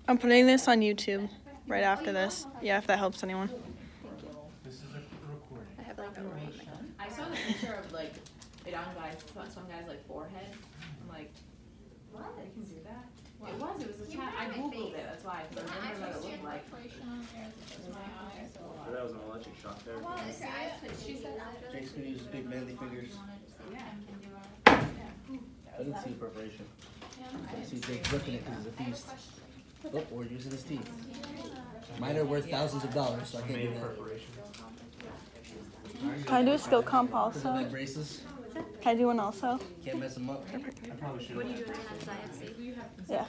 I'm putting this on YouTube right after this. Yeah, if that helps anyone. This is a recording. I have like a ring. I saw the picture of like it on some guy's like forehead. I'm like, what? You can do that? It was a chat. I googled it. That's why. Because I remember what it looked like. So that was an electric shock there. Jake's gonna use his big manly fingers. Yeah. I didn't see perforation. I see Jake looking at it because he's a beast. Oh, we're using his teeth. Mine are worth thousands of dollars, so I can't do that. Perforation. Can I do a skill comp also? Like braces, Can I do one also? can't mess them up. I probably should. What are you doing on IFC? Yeah.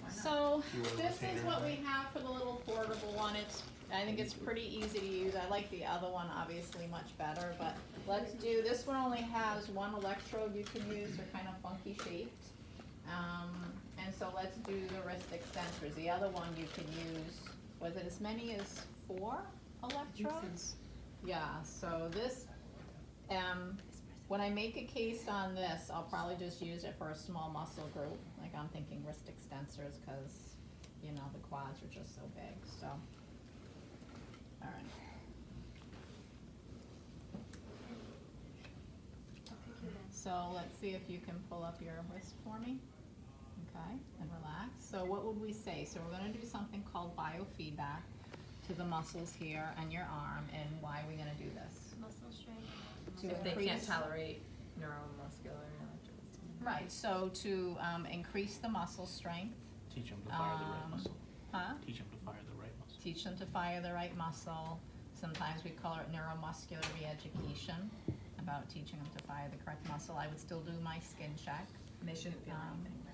So this is what we have for the little portable one. I think it's pretty easy to use. I like the other one obviously much better, but let's do, this one only has one electrode you can use. They're kind of funky shaped. And so let's do the wrist extensors. The other one you can use, was it as many as 4 electrodes? Yeah, so this, when I make a case on this, I'll probably just use it for a small muscle group. Like I'm thinking wrist extensors because, you know, the quads are just so big, so. All right. So let's see if you can pull up your wrist for me. Okay, and relax. So what would we say? So we're going to do something called biofeedback to the muscles here and your arm. And why are we going to do this? Muscle strength. To If they increase, can't tolerate neuromuscular. right, so to increase the muscle strength. Teach them to fire the right muscle. Huh? Teach them to fire the right muscle. Teach them to fire the right muscle. Sometimes we call it neuromuscular re-education, about teaching them to fire the correct muscle. I would still do my skin check. And they shouldn't feel anything, right?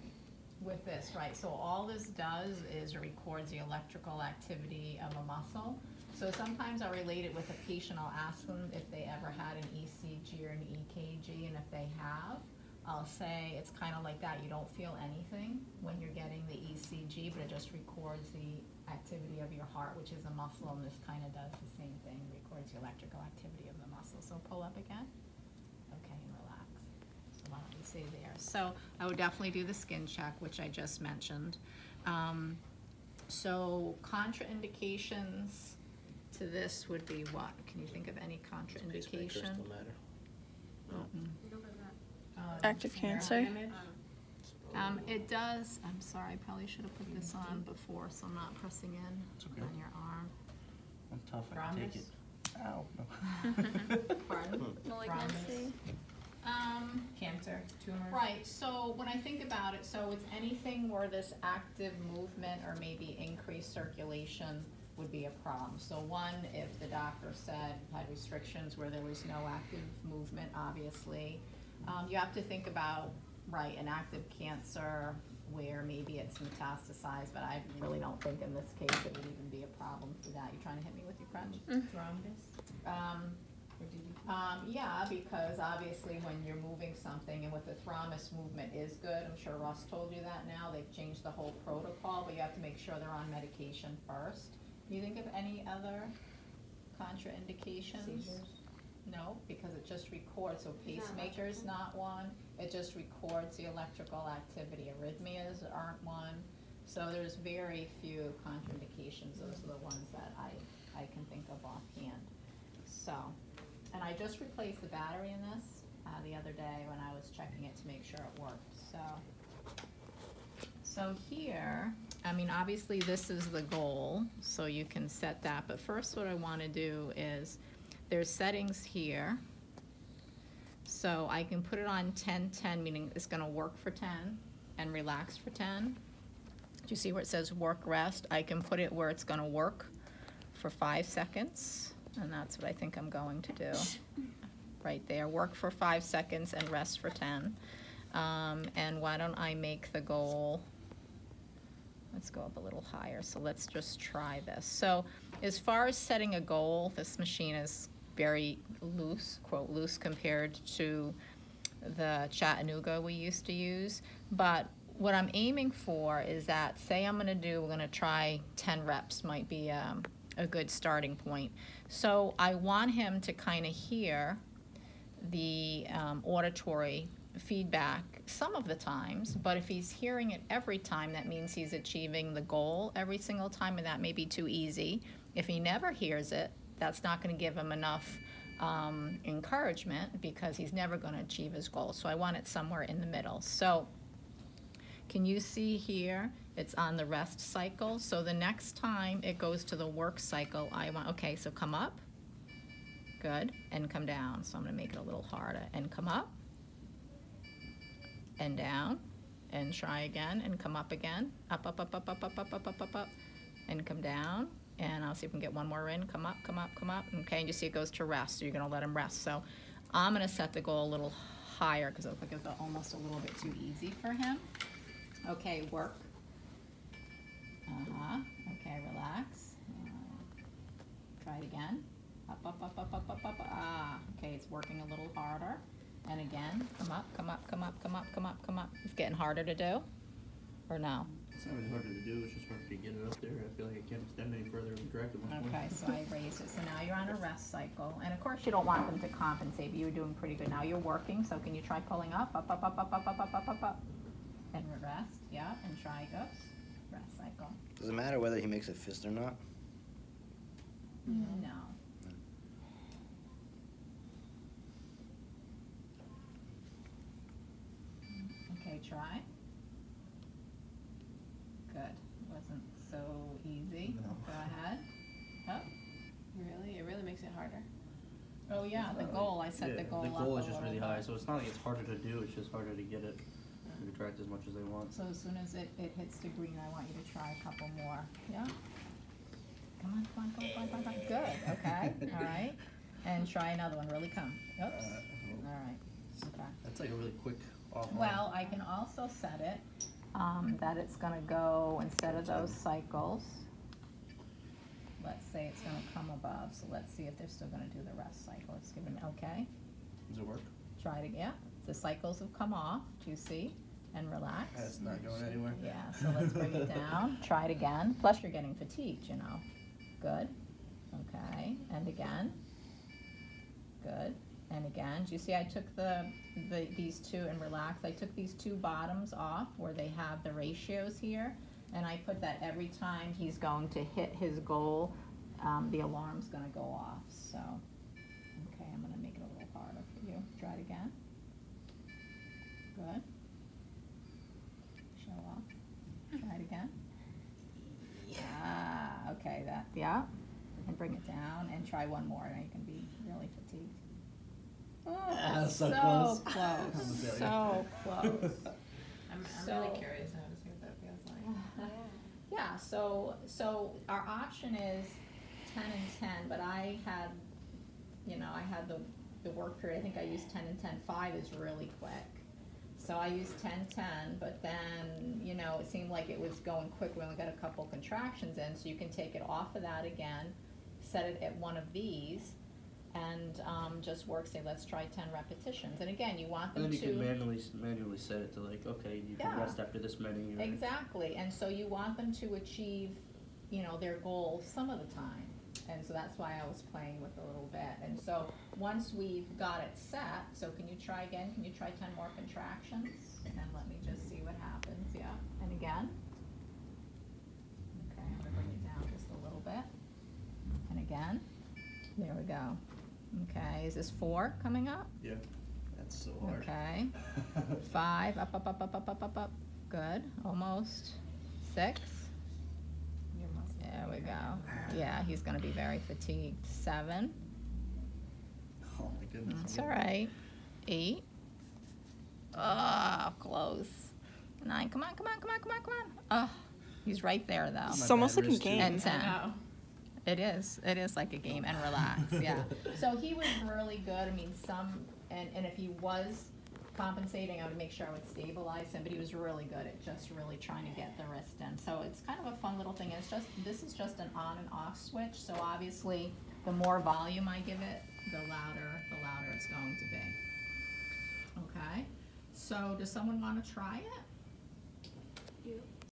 With this, right, so all this does is records the electrical activity of a muscle. So sometimes I'll relate it with a patient. I'll ask them if they ever had an ECG or an EKG, and if they have, I'll say it's kind of like that. You don't feel anything when you're getting the ECG, but it just records the activity of your heart, which is a muscle, and this kind of does the same thing, records the electrical activity of the muscle. So pull up again. Okay, and relax. So why don't we say there? So I would definitely do the skin check, which I just mentioned. So contraindications to this would be what? Can you think of any contraindication? Active cancer. It does, I'm sorry, I probably should have put this on before, so I'm not pressing in on your arm. I'm tough, I can take it. Ow. Pardon? Malignancy. Cancer, tumors. Right, so when I think about it, so it's anything where this active movement or maybe increased circulation would be a problem. So one, if the doctor said, had restrictions where there was no active movement, obviously. You have to think about, right, an active cancer where maybe it's metastasized, but I really don't think in this case it would even be a problem for that. You're trying to hit me with your crutch? Thrombus? Yeah, because obviously when you're moving something, and with the thrombus movement is good, I'm sure Russ told you that now, they've changed the whole protocol, but you have to make sure they're on medication first. Do you think of any other contraindications? Seizures? No, because it just records, so pacemaker's not one, it just records the electrical activity. Arrhythmias aren't one, so there's very few contraindications. Those are the ones that I can think of offhand. So, and I just replaced the battery in this the other day when I was checking it to make sure it worked. So here, I mean, obviously this is the goal, so you can set that. But first what I want to do is, there's settings here. So I can put it on 10-10, meaning it's going to work for 10 and relax for 10. Do you see where it says work rest? I can put it where it's going to work for 5 seconds. And that's what I think I'm going to do. Right there, work for 5 seconds and rest for 10. And why don't I make the goal, let's go up a little higher. So let's just try this. So as far as setting a goal, this machine is very loose, quote loose, compared to the Chattanooga we used to use. But what I'm aiming for is that, say we're gonna try 10 reps, might be a good starting point. So I want him to kind of hear the auditory feedback some of the times, but if he's hearing it every time, that means he's achieving the goal every single time, and that may be too easy. If he never hears it, that's not going to give him enough encouragement, because he's never going to achieve his goal. So I want it somewhere in the middle. So can you see here, it's on the rest cycle. So the next time it goes to the work cycle, I want, okay, so come up, good, and come down. So I'm going to make it a little harder, and come up, and down, and try again, and come up again, up, up, up, up, up, up, up, up, up, up, up, and come down. And I'll see if we can get one more in. Come up, come up, come up. Okay, and you see it goes to rest, so you're gonna let him rest. So I'm gonna set the goal a little higher, because it looks like it's almost a little bit too easy for him. Okay, work. Okay, relax. Try it again. Up, up, up, up, up, up, up. Ah, okay, it's working a little harder. And again, come up, come up, come up, come up, come up, come up. It's getting harder to do, or no? It's not really harder to do, it's just harder to get it up there. I feel like I can't extend any further and drag it much more. Okay, so I raised it. So now you're on a rest cycle. And of course you don't want them to compensate, but you're doing pretty good. Now you're working, so can you try pulling up, up, up, up, up, up, up, up, up, up, up. And rest, yeah, and try goes. Rest cycle. Does it matter whether he makes a fist or not? No. Okay, try. Good. Wasn't so easy. No. Go ahead. Up. Really? It really makes it harder. Oh yeah, the goal. I set the goal up. The goal is a just little really bit. high, so it's not like it's harder to do, it's just harder to get it to retract as much as they want. So as soon as it hits the green, I want you to try a couple more. Yeah? Come on, come on, come on, come on, come on. Good, okay, all right. And try another one, really come. Oops, all right, okay. That's like a really quick offline. Well, I can also set it that it's gonna go, instead of those cycles, let's say it's gonna come above, so let's see if they're still gonna do the rest cycle. It's giving, okay, Does it work? try it again. The cycles have come off, do you see? And relax. That's not going anywhere. Yeah, so let's bring it down. Try it again. Plus, you're getting fatigued, you know. Good. Okay, and again. Good. And again. Do you see I took these two and relax? I took these two bottoms off where they have the ratios here, and I put that every time he's going to hit his goal, the alarm's going to go off. So, okay, I'm going to make it a little harder for you. Try it again. Good. Show off. Try it again. Ah, okay, that, yeah. And bring it down and try one more. Now you can be really fatigued. Oh, So so close. close. So close. I'm So- really curious now to see what that feels like. Yeah, so our option is 10 and 10, but I had, you know, I had the work period, I think I used 10 and 10. 5 is really quick. So I used 10, 10, but then, you know, it seemed like it was going quick. We only got a couple contractions in, so you can take it off of that again, set it at one of these, and just work, say, let's try 10 repetitions. And again, you want them And then you to... can manually set it to like, okay, you can Yeah. rest after this many. Or Exactly, and so you want them to achieve, you know, their goal some of the time. And so that's why I was playing with a little bit. And so once we've got it set, so can you try again? Can you try 10 more contractions? And let me just see what happens, yeah. And again. Okay, I'm gonna bring it down just a little bit. And again. There we go. Okay, is this 4 coming up? Yeah, that's so hard. Okay. 5, up, up, up, up, up, up, up, up. Good, almost. 6. There we go. Yeah, he's gonna be very fatigued. 7. Oh my goodness. That's all right. 8. Oh, close. 9. Come on, come on, come on, come on, come on. Oh, he's right there though. It's almost like a wrist, too. game. And 10. Wow. It is like a game, and relax, yeah. So he was really good. I mean, and if he was compensating, I would make sure I would stabilize him, but he was really good at just really trying to get the wrist in. So it's kind of a fun little thing. And this is just an on and off switch. So obviously, the more volume I give it, the louder it's going to be. Okay. So does someone want to try it? You.